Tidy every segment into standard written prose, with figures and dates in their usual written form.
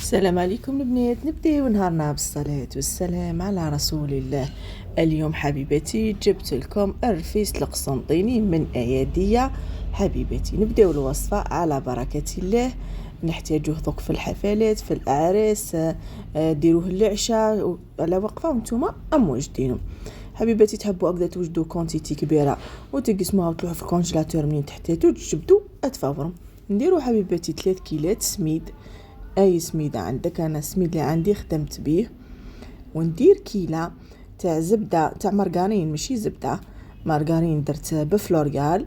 السلام عليكم البنات. نبداو نهارنا بالصلاة والسلام على رسول الله. اليوم حبيبتي جبت لكم الرفيس القسنطيني من ايادية. حبيبتي نبداو الوصفة على بركة الله. نحتاجوه ذوك في الحفلات في الاعراس، ديروه للعشاء على وقفه وانتوما موجدينه. حبيباتي تحبوا هكذا توجدوا كونتيتي كبيره وتقسموها وتروحوا في الكونجيلاتور منين تحتاجوا تجبدوا تفوروا. نديروا حبيباتي 3 كيلات سميد، اي سميد عندك، انا السميد اللي عندي خدمت بيه. وندير كيله تاع زبده تاع مارغارين، ماشي زبده مارغارين، درت بفلوريال.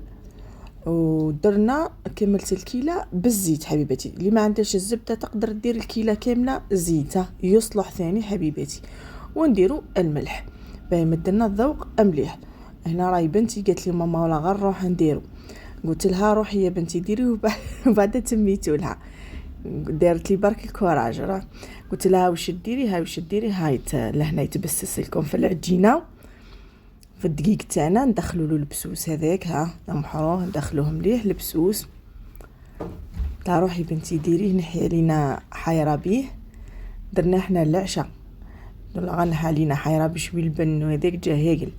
ودرنا كملت الكيله بالزيت. حبيبتي اللي ما عندهاش الزبده تقدر دير الكيله كامله زيته يصلح ثاني حبيبتي. ونديروا الملح باش يمدلنا الذوق مليح. هنا راهي بنتي قالت لي ماما ولا غير نروح نديرو، قلت لها روحي يا بنتي ديري وبعد تميتوا لها. دارت لي برك الكوراج، راه قلت لها واش ديري هاي واش ديري هاي لهنا يتبسس لكم في العجينه. في الدقيق تاعنا ندخلوا له البسوس هذاك، ها نمحروه ندخلوه مليح البسوس. تاع روحي بنتي ديريه نحي لينا حيره بيه، درنا احنا العشاء غنحى لينا حيره بشوي البن وهذاك جا هاقل.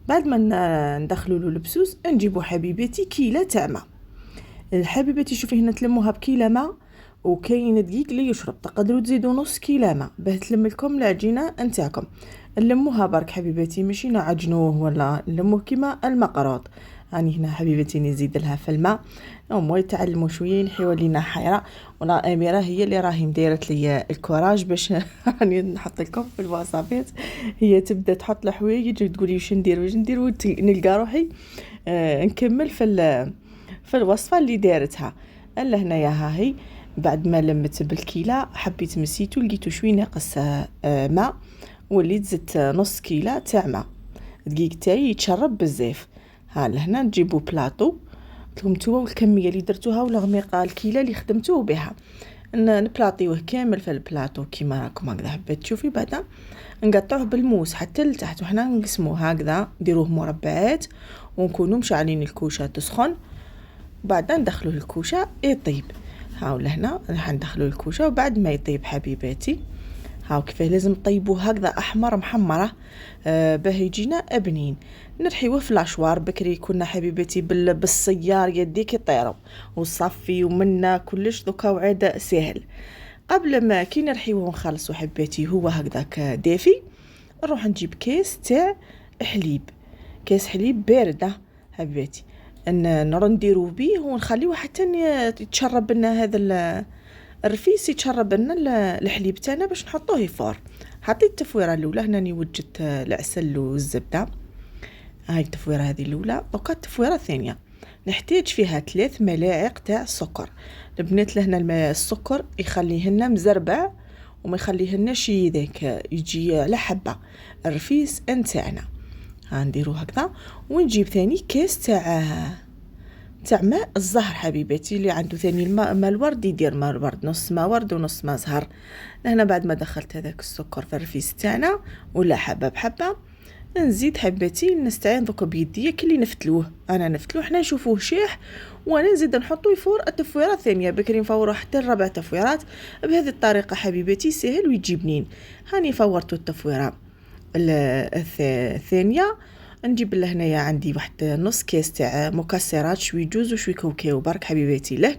بعد ما ندخلوا له البسوس نجيبوا حبيبتي كيله تاع ماء. الحبيبتي شوفي هنا تلموها بكيله ماء، وكاين دقيق اللي يشرب تقدروا تزيدوا نص كيلو ماء باه تلم لكم العجينه نتاعكم. نلموها برك حبيبتي، ماشي نعجنوه ولا نلموه كيما المقروط. راني هنا حبيبتي نزيد لها في الماء هما يتعلموا شويه نحيوا لينا حيره. ولا اميره هي اللي راهي مديرت لي الكوراج باش راني نحط لكم في الوصفات. هي تبدا تحط الحوايج وتقولي واش ندير واش ندير، نلقى روحي نكمل في الوصفه اللي دارتها. الا هنايا ها هي بعد ما لمت بالكيله حبيت مسيتو لقيتو شوي ناقص ماء، وليت زدت نص كيله تاع ماء. الدقيق تاعي يتشرب بزاف. ها لهنا نجيبو بلاطو لكم نتوما والكميه اللي درتوها والغميقه الكيله اللي خدمتوه بها نبلاطيوه كامل في البلاطو كيما راكم هكذا حبيت تشوفي. بعدا نقطعوه بالموس حتى لتحت وحنا نقسموه هكذا، نديروه مربعات ونكونوا مشعلين الكوشه تسخن. بعدا ندخلوه الكوشه يطيب. هاو لهنا راح ندخلوا الكوشه وبعد ما يطيب حبيباتي هاو كيفاه لازم طيبوه هكذا احمر محمره باه يجينا بنين. نرحيوه في لاشوار. بكري كنا حبيباتي بالسيار يديك يطيروا وصفي ومنا كلش، دوكا وعاد سهل. قبل ما كي نرحيوه ونخلصوا حبيباتي هو هكذاك دافي، نروح نجيب كيس تاع حليب، كيس حليب بارده حبيباتي نديروه بيه ونخليوه حتى يتشرب لنا هذا الرفيس، يتشرب لنا الحليب تاعنا باش نحطوه يفور. حطيت التفويره الاولى، هنا وجدت العسل والزبده. هاي التفويره هذه الاولى. دوكا التفويره الثانيه نحتاج فيها 3 ملاعق تاع سكر. البنات لهنا السكر يخليهن مزربع وما يخليهنش ذاك يجي على حبه الرفيس نتاعنا. نديرو هكذا. ونجيب ثاني كاس تاع ماء الزهر حبيباتي، اللي عنده ثاني الماء الورد يدير ماء الورد، نص ماء ورد ونص ماء زهر. هنا بعد ما دخلت هذاك السكر في الرفيس تاعنا ولا حبه بحبه نزيد حباتي نستعين دوك بيديا كلي نفتلوه. انا نفتلوه حنا نشوفوه شيح وانا نزيد نحطو يفور التفويره الثانيه. بكري نفوروا حتى الربع تفويرات. بهذه الطريقه حبيباتي سهل ويجي بنين. هاني فورتو التفويره الثانيه. نجيب لهنايا عندي واحد نص كاس تاع مكسرات، شوي جوز وشوي كاوكاو برك حبيباتي.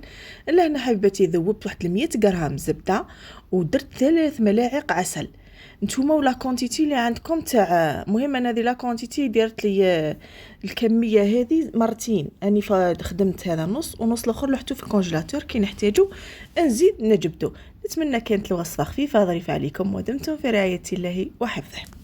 لهنا حبيباتي ذوبت واحد 100 غرام زبده ودرت 3 ملاعق عسل. نتوما ولا كونتيتي اللي عندكم تاع، مهم انا هذه لا كونتيتي ديرت لي الكميه هذه مرتين. اني خدمت هذا نص ونص الاخر لحتو في الكونجيلاتور كي نحتاجو نزيد نجبدو. نتمنى كانت الوصفه خفيفه ظريفه عليكم ودمتم في رعايه الله وحفظه.